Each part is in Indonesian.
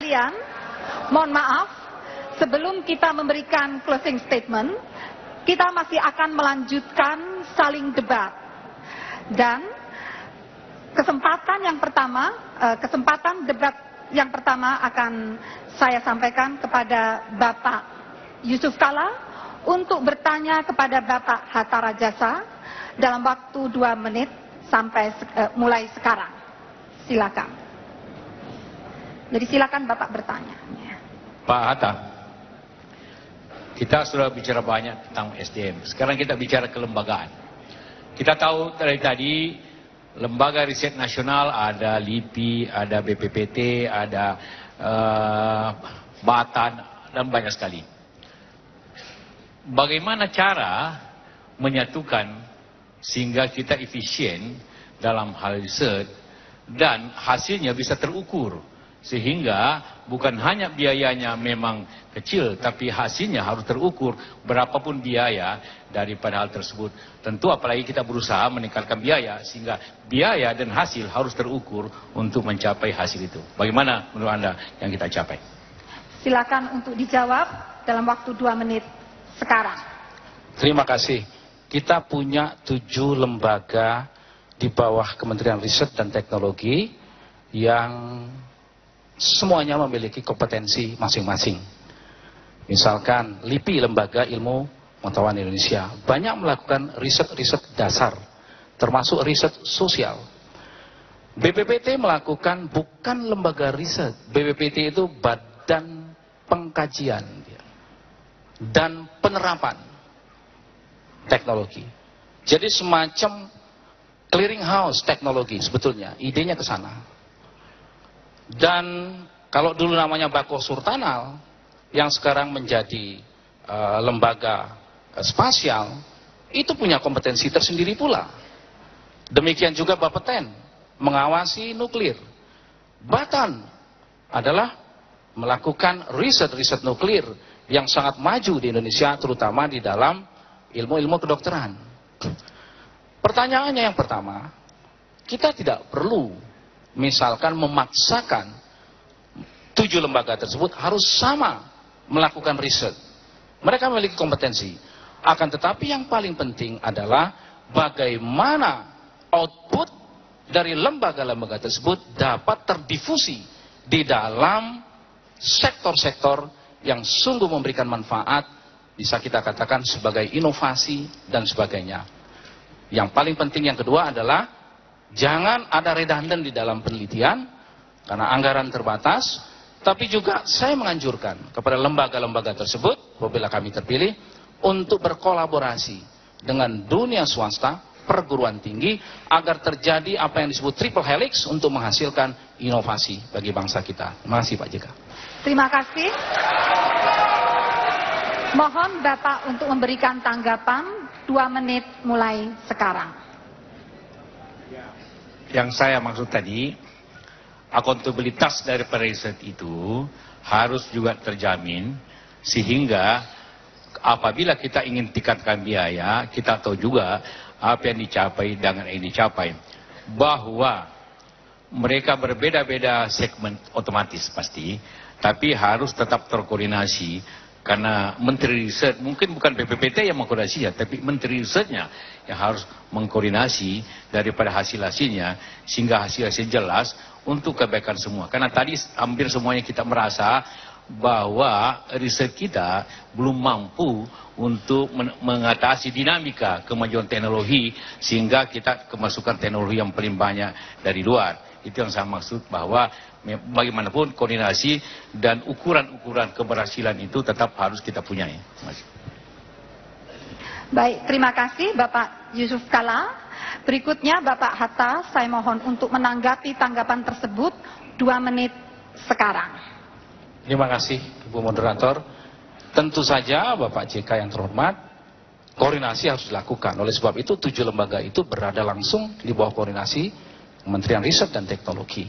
sekalian, mohon maaf, sebelum kita memberikan closing statement, kita masih akan melanjutkan saling debat. Dan kesempatan debat yang pertama akan saya sampaikan kepada Bapak Yusuf Kalla untuk bertanya kepada Bapak Hatta Rajasa dalam waktu 2 menit sampai mulai sekarang. Silakan. Jadi silakan Bapak bertanya. Pak Hatta, kita sudah bicara banyak tentang SDM. Sekarang kita bicara kelembagaan. Kita tahu dari tadi lembaga riset nasional ada LIPI, ada BPPT, ada Batan, dan banyak sekali. Bagaimana cara menyatukan sehingga kita efisien dalam hal riset dan hasilnya bisa terukur, sehingga bukan hanya biayanya memang kecil, tapi hasilnya harus terukur berapapun biaya daripada hal tersebut. Tentu apalagi kita berusaha meningkatkan biaya, sehingga biaya dan hasil harus terukur untuk mencapai hasil itu. Bagaimana menurut Anda yang kita capai? Silakan untuk dijawab dalam waktu 2 menit sekarang. Terima kasih. Kita punya 7 lembaga di bawah Kementerian Riset dan Teknologi yang semuanya memiliki kompetensi masing-masing. Misalkan LIPI, Lembaga Ilmu Pengetahuan Indonesia, banyak melakukan riset-riset dasar, termasuk riset sosial. BPPT melakukan bukan lembaga riset, BPPT itu Badan Pengkajian dan Penerapan Teknologi. Jadi semacam clearinghouse teknologi sebetulnya, idenya ke sana. Dan kalau dulu namanya Bako Surtanal, yang sekarang menjadi lembaga spasial, itu punya kompetensi tersendiri pula. Demikian juga Bapeten, mengawasi nuklir. Batan adalah melakukan riset-riset nuklir yang sangat maju di Indonesia, terutama di dalam ilmu-ilmu kedokteran. Pertanyaannya yang pertama, kita tidak perlu misalkan memaksakan 7 lembaga tersebut harus sama melakukan riset. Mereka memiliki kompetensi. Akan tetapi yang paling penting adalah bagaimana output dari lembaga-lembaga tersebut dapat terdifusi di dalam sektor-sektor yang sungguh memberikan manfaat, bisa kita katakan sebagai inovasi dan sebagainya. Yang paling penting yang kedua adalah jangan ada redundant di dalam penelitian karena anggaran terbatas, tapi juga saya menganjurkan kepada lembaga-lembaga tersebut apabila kami terpilih untuk berkolaborasi dengan dunia swasta, perguruan tinggi agar terjadi apa yang disebut triple helix untuk menghasilkan inovasi bagi bangsa kita. Terima kasih Pak JK. Terima kasih. Mohon Bapak untuk memberikan tanggapan 2 menit mulai sekarang. Yang saya maksud tadi, akuntabilitas dari riset itu harus juga terjamin, sehingga apabila kita ingin tingkatkan biaya, kita tahu juga apa yang dicapai dengan yang dicapai. Bahwa mereka berbeda-beda segmen otomatis pasti, tapi harus tetap terkoordinasi. Karena Menteri Riset, mungkin bukan BPPT yang mengkoordinasinya, tapi Menteri Risetnya yang harus mengkoordinasi daripada hasil-hasilnya, sehingga hasil-hasil jelas untuk kebaikan semua. Karena tadi hampir semuanya kita merasa bahwa riset kita belum mampu untuk mengatasi dinamika kemajuan teknologi, sehingga kita kemasukan teknologi yang paling banyak dari luar. Itu yang saya maksud, bahwa bagaimanapun koordinasi dan ukuran-ukuran keberhasilan itu tetap harus kita punyai. Baik, terima kasih Bapak Yusuf Kalla. Berikutnya Bapak Hatta, saya mohon untuk menanggapi tanggapan tersebut 2 menit sekarang. Terima kasih Ibu Moderator. Tentu saja Bapak JK yang terhormat, koordinasi harus dilakukan. Oleh sebab itu 7 lembaga itu berada langsung di bawah koordinasi Kementerian Riset dan Teknologi.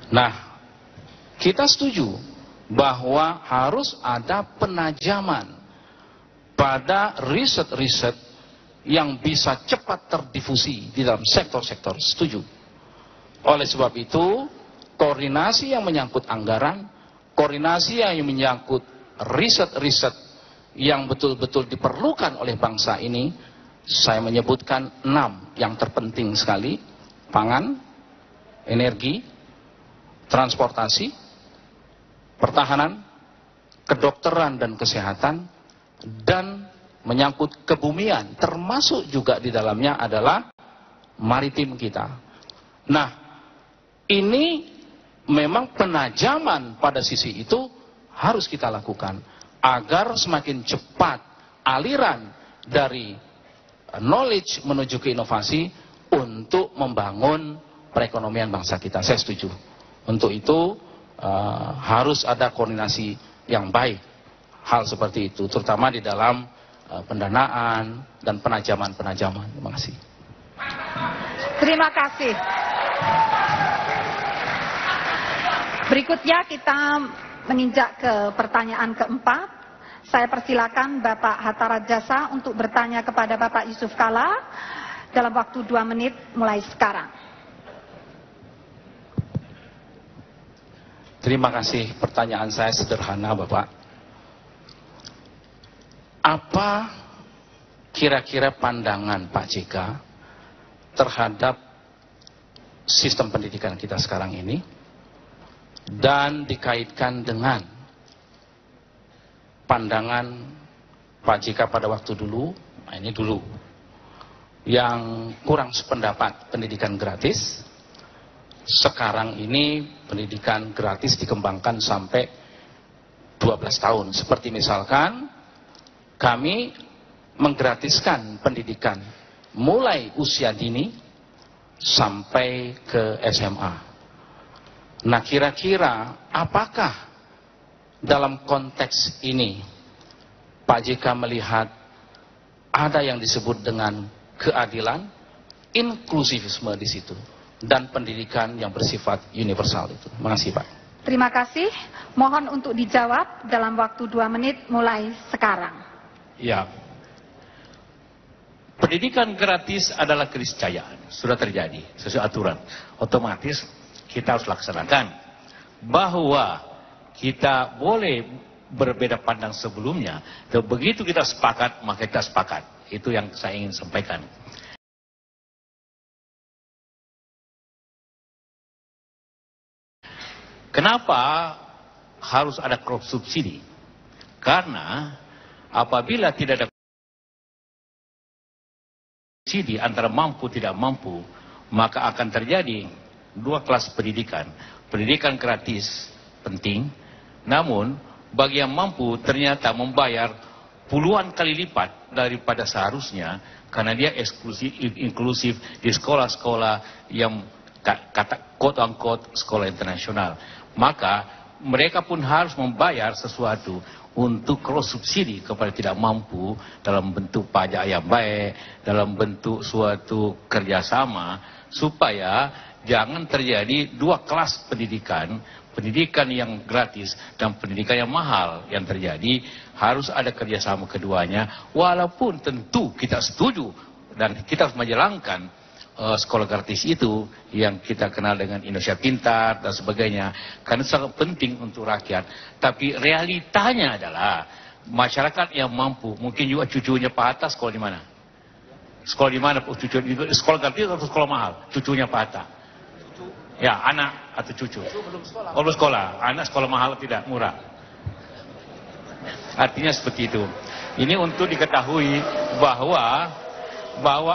Nah, kita setuju bahwa harus ada penajaman pada riset-riset yang bisa cepat terdifusi di dalam sektor-sektor. Setuju. Oleh sebab itu, koordinasi yang menyangkut anggaran, koordinasi yang menyangkut riset-riset yang betul-betul diperlukan oleh bangsa ini. Saya menyebutkan 6 yang terpenting sekali: pangan, energi, transportasi, pertahanan, kedokteran dan kesehatan, dan menyangkut kebumian, termasuk juga di dalamnya adalah maritim kita. Nah, ini memang penajaman pada sisi itu harus kita lakukan agar semakin cepat aliran dari knowledge menuju ke inovasi untuk membangun perekonomian bangsa kita. Saya setuju. Untuk itu harus ada koordinasi yang baik hal seperti itu, terutama di dalam pendanaan dan penajaman-penajaman. Terima kasih. Terima kasih. Berikutnya kita menginjak ke pertanyaan keempat. Saya persilakan Bapak Hatta Rajasa untuk bertanya kepada Bapak Yusuf Kala dalam waktu 2 menit mulai sekarang. Terima kasih. Pertanyaan saya sederhana, Bapak. Apa kira-kira pandangan Pak JK terhadap sistem pendidikan kita sekarang ini dan dikaitkan dengan pandangan Pak JK pada waktu dulu, nah ini dulu, yang kurang sependapat pendidikan gratis. Sekarang ini pendidikan gratis dikembangkan sampai 12 tahun. Seperti misalkan kami menggratiskan pendidikan mulai usia dini sampai ke SMA. Nah, kira-kira apakah dalam konteks ini Pak JK melihat ada yang disebut dengan keadilan, inklusivisme di situ, dan pendidikan yang bersifat universal itu? Terima kasih, Pak. Terima kasih. Mohon untuk dijawab dalam waktu 2 menit mulai sekarang. Ya, pendidikan gratis adalah keniscayaan, sudah terjadi sesuai aturan. Otomatis kita harus laksanakan bahwa kita boleh berbeda pandang sebelumnya, dan begitu kita sepakat, maka kita sepakat. Itu yang saya ingin sampaikan. Kenapa harus ada cross subsidi? Karena apabila tidak ada subsidi antara mampu tidak mampu, maka akan terjadi 2 kelas pendidikan. Pendidikan gratis penting, namun bagi yang mampu ternyata membayar puluhan kali lipat daripada seharusnya, karena dia eksklusif, inklusif di sekolah-sekolah yang kata quote unquote sekolah internasional. Maka mereka pun harus membayar sesuatu untuk cross subsidi kepada tidak mampu dalam bentuk pajak yang baik, dalam bentuk suatu kerjasama, supaya jangan terjadi 2 kelas pendidikan, pendidikan yang gratis dan pendidikan yang mahal yang terjadi. Harus ada kerjasama keduanya, walaupun tentu kita setuju dan kita harus menjalankan sekolah gratis itu yang kita kenal dengan Indonesia Pintar dan sebagainya, karena sangat penting untuk rakyat. Tapi realitanya adalah masyarakat yang mampu, mungkin juga cucunya Pak Hatta sekolah di mana? Sekolah di mana? Sekolah gratis atau sekolah mahal? Cucunya Pak Hatta? Ya, anak atau cucu? Oh, belum sekolah. Anak sekolah mahal tidak murah. Artinya seperti itu. Ini untuk diketahui bahwa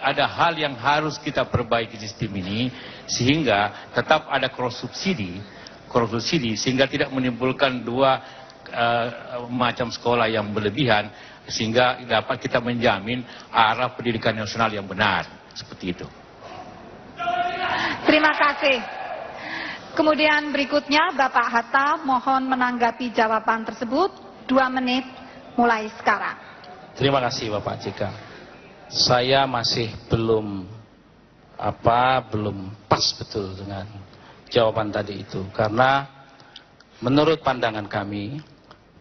ada hal yang harus kita perbaiki sistem ini, sehingga tetap ada cross subsidi sehingga tidak menimbulkan 2 macam sekolah yang berlebihan, sehingga dapat kita menjamin arah pendidikan nasional yang benar, seperti itu. Terima kasih. Kemudian berikutnya Bapak Hatta mohon menanggapi jawaban tersebut. 2 menit mulai sekarang. Terima kasih Bapak JK. Saya masih belum pas betul dengan jawaban tadi itu, karena menurut pandangan kami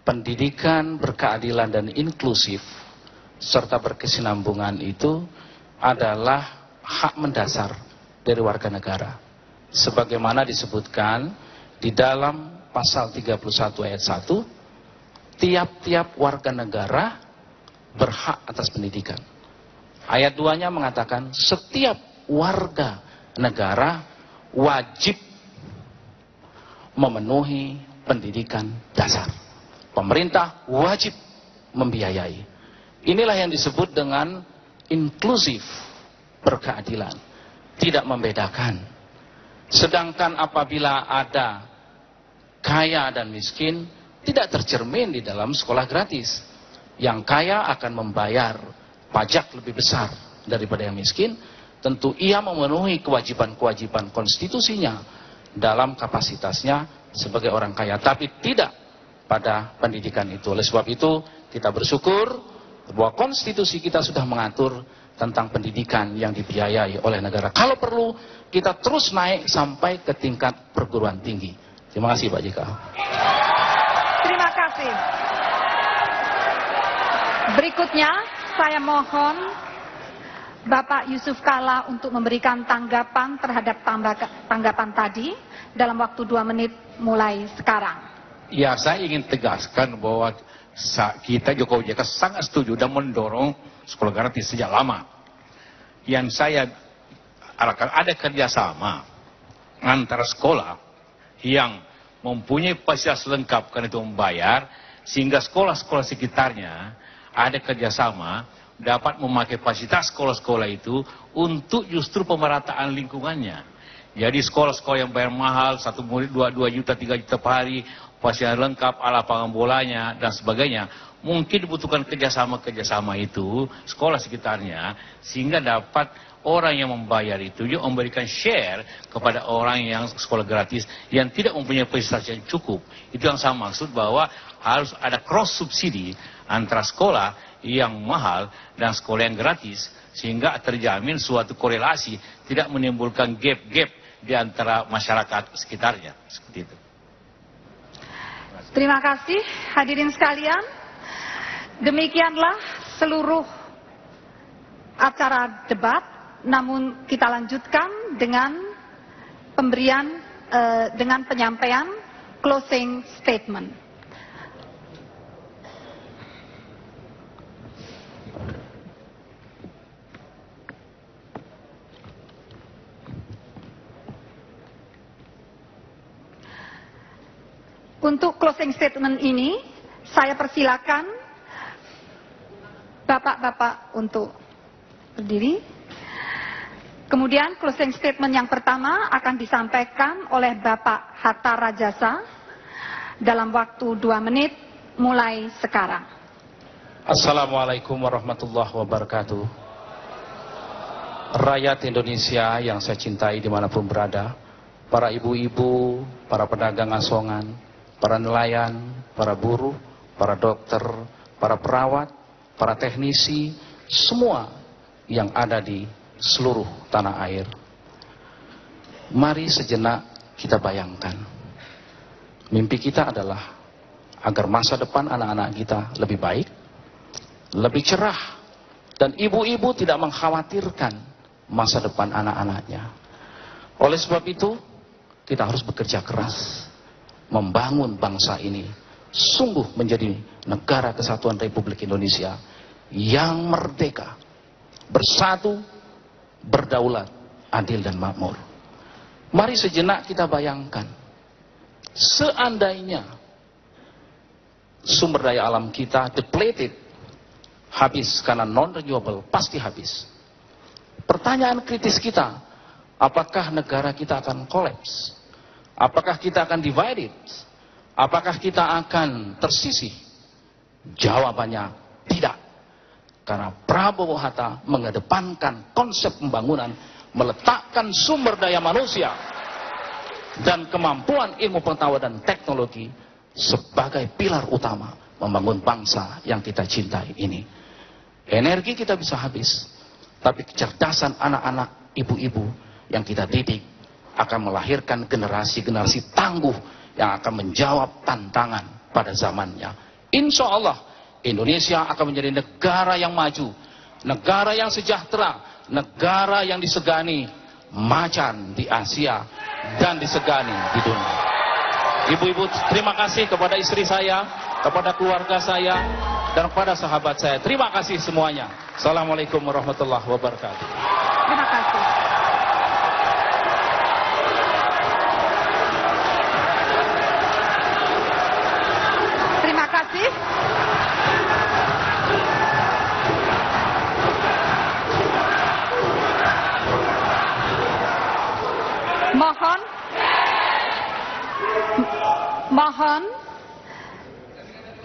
pendidikan berkeadilan dan inklusif serta berkesinambungan itu adalah hak mendasar dari warga negara. sebagaimana disebutkan di dalam pasal 31 ayat 1, tiap-tiap warga negara berhak atas pendidikan. Ayat 2-nya mengatakan setiap warga negara wajib memenuhi pendidikan dasar. Pemerintah wajib membiayai. Inilah yang disebut dengan inklusif berkeadilan, tidak membedakan. Sedangkan apabila ada kaya dan miskin, tidak tercermin di dalam sekolah gratis. Yang kaya akan membayar pajak lebih besar daripada yang miskin. Tentu ia memenuhi kewajiban-kewajiban konstitusinya dalam kapasitasnya sebagai orang kaya, tapi tidak pada pendidikan itu. Oleh sebab itu, kita bersyukur bahwa konstitusi kita sudah mengatur tentang pendidikan yang dibiayai oleh negara. Kalau perlu, kita terus naik sampai ke tingkat perguruan tinggi. Terima kasih Pak JK. Terima kasih. Berikutnya, saya mohon Bapak Yusuf Kala untuk memberikan tanggapan terhadap tanggapan tadi dalam waktu 2 menit mulai sekarang. Ya, saya ingin tegaskan bahwa kita Jokowi JK sangat setuju dan mendorong sekolah gratis sejak lama. Yang saya arahkan ada kerjasama antara sekolah yang mempunyai fasilitas lengkap karena itu membayar, sehingga sekolah-sekolah sekitarnya ada kerjasama dapat memakai fasilitas sekolah-sekolah itu untuk justru pemerataan lingkungannya. Jadi sekolah-sekolah yang bayar mahal, 1 murid 2 juta, 3 juta per hari, fasilitas lengkap, lapangan bolanya, dan sebagainya. Mungkin dibutuhkan kerjasama-kerjasama itu, sekolah sekitarnya, sehingga dapat orang yang membayar itu juga memberikan share kepada orang yang sekolah gratis, yang tidak mempunyai fasilitas yang cukup. Itu yang saya maksud bahwa harus ada cross subsidi antara sekolah yang mahal dan sekolah yang gratis, sehingga terjamin suatu korelasi, tidak menimbulkan gap-gap di antara masyarakat sekitarnya. Seperti itu. Terima kasih hadirin sekalian. Demikianlah seluruh acara debat, namun kita lanjutkan dengan dengan penyampaian closing statement. Untuk closing statement ini, saya persilakan Bapak-bapak untuk berdiri. Kemudian closing statement yang pertama akan disampaikan oleh Bapak Hatta Rajasa dalam waktu 2 menit mulai sekarang. Assalamualaikum warahmatullahi wabarakatuh. Rakyat Indonesia yang saya cintai dimanapun berada, para ibu-ibu, para pedagang asongan, para nelayan, para buruh, para dokter, para perawat, para teknisi, semua yang ada di seluruh tanah air. Mari sejenak kita bayangkan. Mimpi kita adalah agar masa depan anak-anak kita lebih baik, lebih cerah, dan ibu-ibu tidak mengkhawatirkan masa depan anak-anaknya. Oleh sebab itu, kita harus bekerja keras membangun bangsa ini sungguh menjadi negara kesatuan Republik Indonesia yang merdeka, bersatu, berdaulat, adil dan makmur. Mari sejenak kita bayangkan, seandainya sumber daya alam kita depleted, habis karena non-renewable, pasti habis. Pertanyaan kritis kita, apakah negara kita akan kolaps? Apakah kita akan divided? Apakah kita akan tersisih? Jawabannya tidak. Karena Prabowo Hatta mengedepankan konsep pembangunan, meletakkan sumber daya manusia dan kemampuan ilmu pengetahuan dan teknologi sebagai pilar utama membangun bangsa yang kita cintai ini. Energi kita bisa habis, tapi kecerdasan anak-anak, ibu-ibu yang kita didik akan melahirkan generasi-generasi tangguh yang akan menjawab tantangan pada zamannya. Insya Allah Indonesia akan menjadi negara yang maju, negara yang sejahtera, negara yang disegani macan di Asia dan disegani di dunia. Ibu-ibu, terima kasih kepada istri saya, kepada keluarga saya, dan kepada sahabat saya. Terima kasih semuanya. Assalamualaikum warahmatullahi wabarakatuh. Terima kasih. Terima kasih. Mohon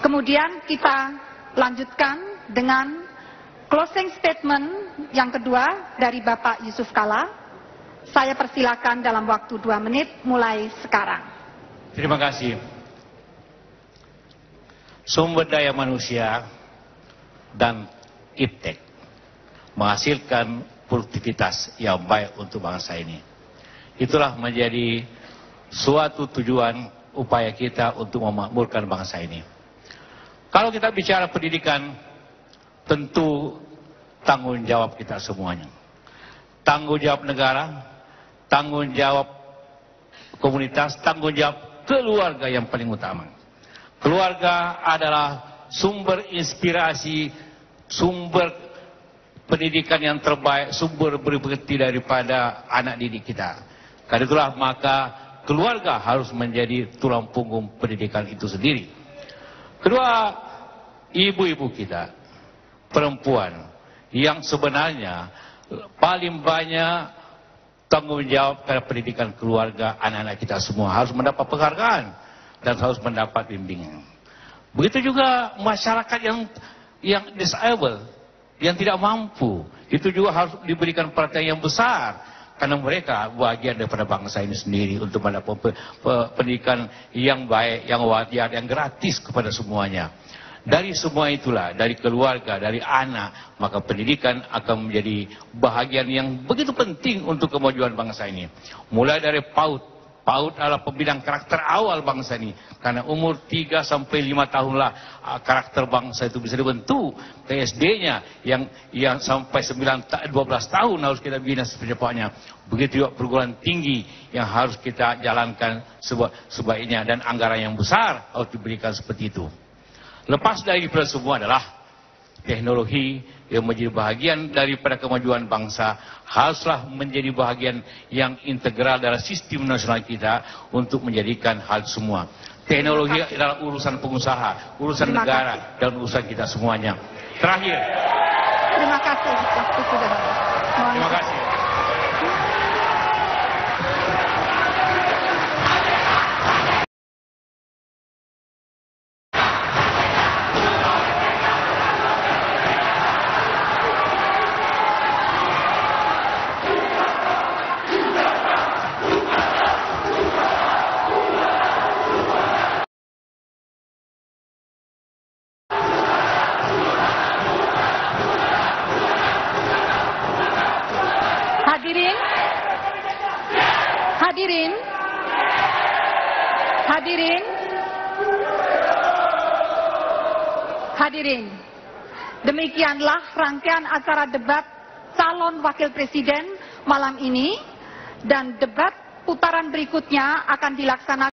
kemudian kita lanjutkan dengan closing statement yang kedua dari Bapak Yusuf Kala. Saya persilakan dalam waktu 2 menit mulai sekarang. Terima kasih. Sumber daya manusia dan iptek menghasilkan produktivitas yang baik untuk bangsa ini. Itulah menjadi suatu tujuan upaya kita untuk memakmurkan bangsa ini. Kalau kita bicara pendidikan, tentu tanggung jawab kita semuanya. Tanggung jawab negara, tanggung jawab komunitas, tanggung jawab keluarga yang paling utama. Keluarga adalah sumber inspirasi, sumber pendidikan yang terbaik, sumber berbukti daripada anak didik kita. Karena itulah maka keluarga harus menjadi tulang punggung pendidikan itu sendiri. Kedua, ibu-ibu kita, perempuan yang sebenarnya paling banyak tanggung jawab terhadap pendidikan keluarga anak-anak kita semua harus mendapat penghargaan dan harus mendapat bimbingan. Begitu juga masyarakat yang disable, yang tidak mampu, itu juga harus diberikan perhatian yang besar. Karena mereka bagian daripada bangsa ini sendiri untuk mendapat pendidikan yang baik, yang wajar, yang gratis kepada semuanya. Dari semua itulah, dari keluarga, dari anak, maka pendidikan akan menjadi bahagian yang begitu penting untuk kemajuan bangsa ini. Mulai dari PAUD. PAUD adalah pembinaan karakter awal bangsa ini. Karena umur 3 sampai 5 tahunlah karakter bangsa itu bisa dibentuk. Ke SD-nya yang sampai 12 tahun harus kita bina secepatnya. Begitu juga perguruan tinggi yang harus kita jalankan sebaiknya. Dan anggaran yang besar harus diberikan seperti itu. Lepas dari itu semua adalah teknologi yang menjadi bahagian daripada kemajuan bangsa haruslah menjadi bahagian yang integral dalam sistem nasional kita untuk menjadikan hal semua. Teknologi adalah urusan pengusaha, urusan negara, dan urusan kita semuanya. Terakhir. Terima kasih. Waktu sudah habis. Terima kasih. Hadirin, demikianlah rangkaian acara debat calon wakil presiden malam ini, dan debat putaran berikutnya akan dilaksanakan